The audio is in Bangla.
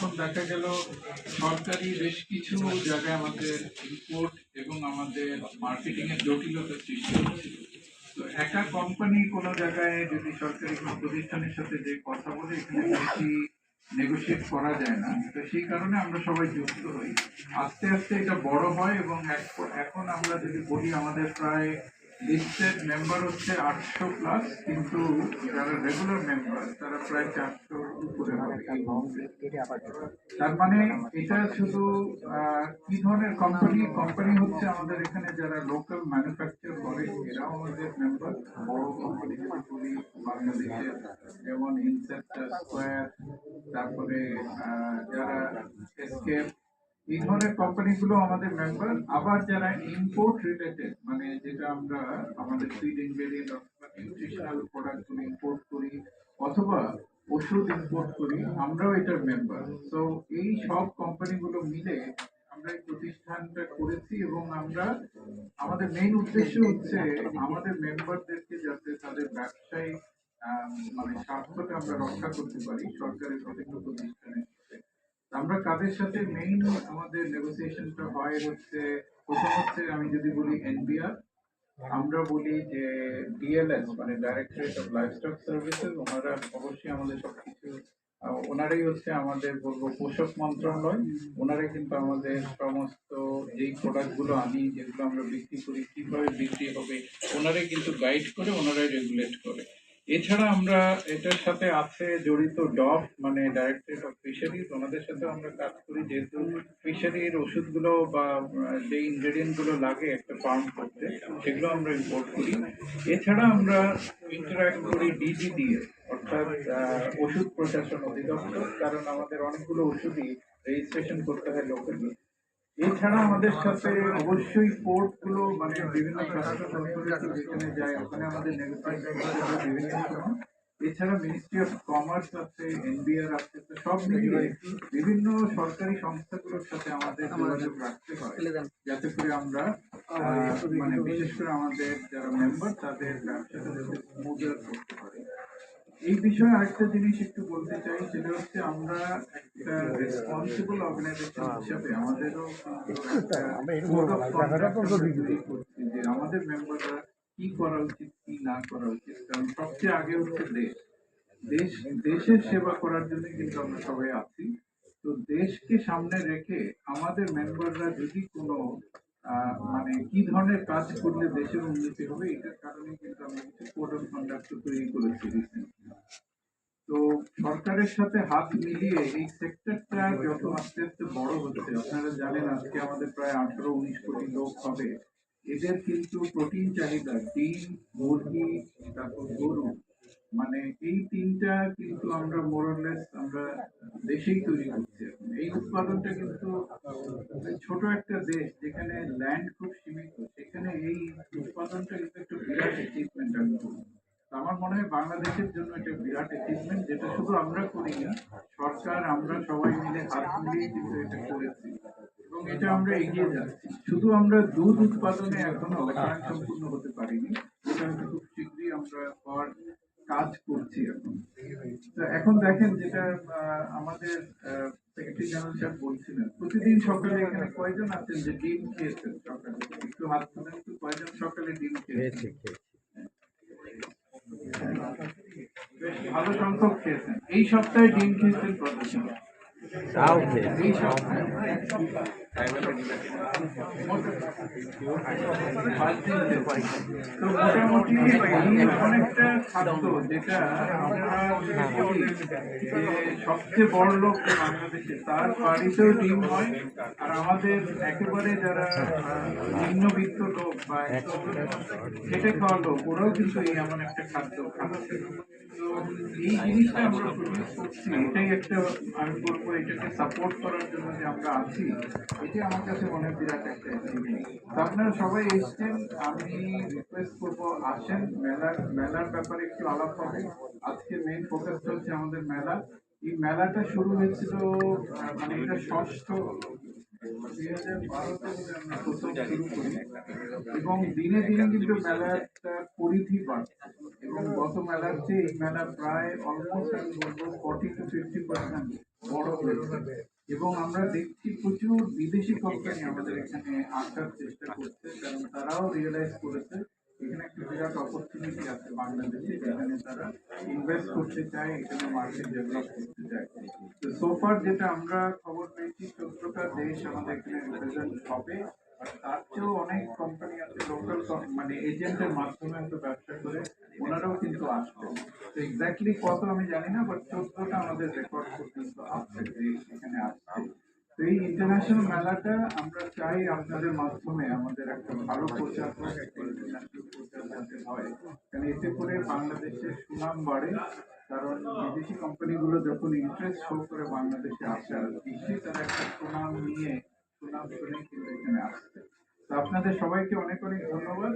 এখন দেখা গেল সরকারি বেশ কিছু জায়গায় আমাদের ইম্পোর্ট এবং আমাদের মার্কেটিং এর জটিলতা সৃষ্টি হচ্ছিল। তো একা কোম্পানি কোনো জায়গায় যদি সরকারি কোনো প্রতিষ্ঠানের সাথে যে কথা বলে এখানে বেশি নেগোশিয়েট করা যায় না, তো সেই কারণে আমরা সবাই যুক্ত হই। আস্তে আস্তে এটা বড় হয় এবং এখন আমরা যদি বলি আমাদের প্রায় লিস্টেড মেম্বার হচ্ছে 800+, কিন্তু যারা রেগুলার মেম্বার তারা প্রায় 400 উপরে হবে। তার মানে এটা শুধু কি ধরনের কোম্পানি কোম্পানি হচ্ছে আমাদের এখানে যারা লোকাল ম্যানুফ্যাকচার করে এরাও আমাদের মেম্বার। বড় কোম্পানি যদি বলি বাংলাদেশের, যেমন ইনসেপ্টার, স্কয়ার, তারপরে যারা এসকেপ, এই ধরনের কোম্পানিগুলো আমাদের মেম্বার। আবার যারা ইম্পোর্ট রিলেটেড, মানে যেটা আমরা আমাদের ফিড ইনগ্রেডিয়েন্ট অথবা নিউট্রিশনাল প্রোডাক্টগুলো ইম্পোর্ট করি অথবা ওষুধ ইম্পোর্ট করি, আমরাও এটার মেম্বার। তো এই সব কোম্পানিগুলো মিলে আমরা এই প্রতিষ্ঠানটা করেছি এবং আমরা আমাদের মেইন উদ্দেশ্য হচ্ছে আমাদের মেম্বারদেরকে যাতে তাদের ব্যবসায়িক মানে স্বার্থটা আমরা রক্ষা করতে পারি সরকারের বিভিন্ন প্রতিষ্ঠানের সাথে। আমরা কাদের সাথে মেইন আমাদের নেগোসিয়েশনটা হয় হচ্ছে, প্রথম হচ্ছে আমি যদি বলি এনবিআর, আমরা বলি যে ডিএলএস মানে ডাইরেক্টরেট অফ লাইভস্টক সার্ভিসেস, ওনারা অবশ্যই আমাদের সবকিছু, ওনারাই হচ্ছে আমাদের বলবো পোষক মন্ত্রণালয়। ওনারাই কিন্তু আমাদের সমস্ত যেই প্রোডাক্ট গুলো আনি, যেগুলো আমরা বিক্রি করি, কিভাবে বিক্রি হবে, ওনারাই কিন্তু গাইড করে, ওনারাই রেগুলেট করে। এছাড়া আমরা এটার সাথে আছে জড়িত ডফ মানে ডাইরেক্টরেট অফ ফিশারিজ, ওনাদের সাথে আমরা কাজ করি, যেহেতু ফিশারির ওষুধগুলো বা যে ইনগ্রেডিয়েন্ট গুলো লাগে একটা ফার্ম করতে, সেগুলো আমরা ইম্পোর্ট করি। এছাড়া আমরা ইন্টারাক্ট করি ডিজিডিএ অর্থাৎ ওষুধ প্রশাসন অধিদপ্তর, কারণ আমাদের অনেকগুলো ওষুধই রেজিস্ট্রেশন করতে হয় লোকালি। এছাড়া আমাদের সাথে অবশ্যই পোর্ট গুলো মানে বিভিন্ন যেখানে যায় ওখানে আমাদের নেগোসিয়েশন বিভিন্ন সময়। এছাড়া মিনিস্ট্রি অফ কমার্স আছে, এনবিআর আছে, তো সব মিলিয়ে বিভিন্ন সরকারি সংস্থাগুলোর সাথে আমাদের যোগাযোগ রাখতে হয়, যাতে করে আমরা মানে বিশেষ করে আমাদের যারা মেম্বার তাদের ব্যবসাটা যাতে স্মুদার করতে পারে। এই বিষয়ে আরেকটা জিনিস একটু বলতে চাই, সেটা হচ্ছে আমরা একটা রেসপন্সিবল অর্গানাইজেশন হিসাবে আমাদেরও করছি যে আমাদের মেম্বাররা কি করা উচিত কি না করা উচিত। কারণ সবচেয়ে আগে হচ্ছে দেশ, দেশের সেবা করার জন্য কিন্তু আমরা সবাই আছি। তো দেশকে সামনে রেখে আমাদের মেম্বাররা যদি কোনো মানে কি ধরনের কাজ করলে দেশের উন্নতি হবে, এটার কারণে কিন্তু আমরা কিছু কোড অফ কন্ডাক্ট তৈরি করেছি রিসেন্টলি। তো সরকারের সাথে হাত মিলিয়ে এই সেক্টরটা যত আস্তে আস্তে বড় হচ্ছে, আপনারা জানেন আজকে আমাদের প্রায় 18-19 কোটি লোক হবে। এদের কিন্তু প্রোটিন চাহিদা, ডিম, মুরগি, তারপর গরু, মানে এই তিনটা কিন্তু আমরা মোরলেস আমরা দেশেই তৈরি করছি। এই উৎপাদনটা কিন্তু ছোট একটা দেশ যেখানে ল্যান্ড খুব সীমিত, সেখানে এই উৎপাদনটা কিন্তু একটা বিরাট অ্যাচিভমেন্ট। আমি বলবো আমার মনে হয় বাংলাদেশের জন্য এটা বিরাট অ্যাচিভমেন্ট, যেটা শুধু আমরা করিনি, সরকার আমরা সবাই মিলে হাত মিলিয়ে কিন্তু এটা করেছি এবং এটা আমরা এগিয়ে যাচ্ছি। শুধু আমরা দুধ উৎপাদনে এখনো স্বয়ং সম্পূর্ণ হতে পারিনি, এটা হয়তো খুব শীঘ্রই আমরা হওয়ার কাজ করছি এখন। তো এখন দেখেন যেটা আমাদের সেক্রেটারি জেনারেল সাহেব বলছিলেন, প্রতিদিন সকালে এখানে কয়জন আছেন যে ডিম খেয়েছেন সকালে? একটু হাত তুলেন তো, কয়জন সকালে ডিম খেয়েছেন? বেশ ভালো সংখ্যক খেয়েছেন। এই সপ্তাহে ডিম খেয়েছেন কতজন? এই সপ্তাহে তো মোটামুটি এমন একটা খাদ্য যেটা আমরা বলি যে সবচেয়ে বড় লোক বাংলাদেশে তার বাড়িতেও ডিম হয়, আর আমাদের একেবারে যারা নিম্নবিত্ত লোক বা খেটে খাওয়া লোক ওরাও কিন্তু এই এমন একটা খাদ্য খাচ্ছে। তো এই জিনিসটা আমরা প্রডিউস করছি, এটাই একটা আমি বলবো এটাকে সাপোর্ট করার জন্য যে আমরা আছি, এটাই আমার কাছে মনে হয় বিরাট একটা অ্যাচিভমেন্ট। আপনারা সবাই এসছেন, আমি রিকোয়েস্ট করবো আসেন, মেলার ব্যাপারে একটু আলাপ হবে। আজকে মেইন ফোকাস হচ্ছে আমাদের মেলা। এই মেলাটা শুরু হয়েছিল মানে এটা ষষ্ঠ 2012-তে আমরা প্রথম শুরু করি এবং দিনে দিনে কিন্তু মেলাটা পরিধি বাড়ছে এবং গত মেলার চেয়ে এই মেলা প্রায় অলমোস্ট আমি বলবো 40-50% বড় হয়েছে এবং আমরা দেখছি প্রচুর বিদেশি কোম্পানি আমাদের এখানে আসার চেষ্টা করছে, কারণ তারাও রিয়েলাইজ করেছে এখানে একটা বিরাট অপরচুনিটি আছে বাংলাদেশে, যেখানে তারা ইনভেস্ট করতে চায়, এখানে মার্কেট ডেভেলপ করতে চায়। তো সোফার যেটা আমরা খবর পেয়েছি 14টা দেশ আমাদের এখানে রিপ্রেজেন্ট হবে, আর তার চেয়েও অনেক কোম্পানি আছে লোকাল, মানে এজেন্টের মাধ্যমে হয়তো ব্যবসা করে ওনারাও কিন্তু আসবে। তো এক্স্যাক্টলি কত আমি জানি না, বাট 14টা আমাদের রেকর্ড পর্যন্ত আছে যে এখানে আসছে। তো এই ইন্টারন্যাশনাল মেলাটা আমরা চাই আপনাদের মাধ্যমে আমাদের একটা ভালো প্রচার হোক, একটা ইন্টারন্যাশনাল প্রচার যাতে হয়, কারণ এতে করে বাংলাদেশের সুনাম বাড়ে। কারণ বিদেশি কোম্পানিগুলো যখন ইন্টারেস্ট শো করে বাংলাদেশে আসে, আর নিশ্চয়ই তারা একটা সুনাম নিয়ে সুনাম শুনে কিন্তু এখানে আসছে। তো আপনাদের সবাইকে অনেক অনেক ধন্যবাদ।